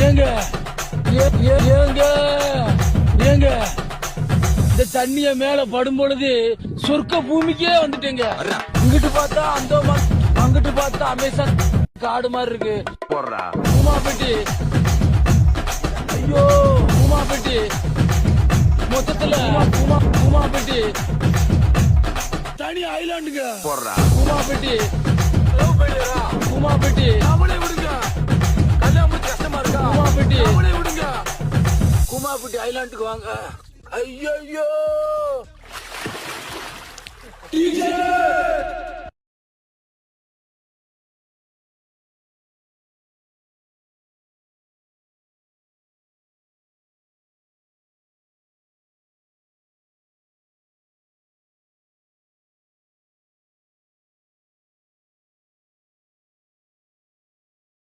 ஏங்க ஏங்க ஏங்க இந்த தண்ணிய மேல படும் பொழுது சொர்க்க பூமிக்கே வந்துட்டேங்க. இங்கிட்டு பார்த்தா அந்தோமான், அங்கிட்டு பார்த்தா அமேசான் காடு மாதிரி இருக்கு. பூமாப்பட்டி, ஐயோ பூமாப்பட்டி, மொத்தத்துல பூமாப்பட்டி தனி ஐலாண்டுங்க. பூமாப்பட்டி பூமாப்பட்டி அவளே விடுங்க, கல்யாணம் கஷ்டமா இருக்கா? பூமாப்பட்டி அவளே விடுங்க, பூமாப்பட்டி ஐலாண்டுக்கு வாங்க. ஐயோ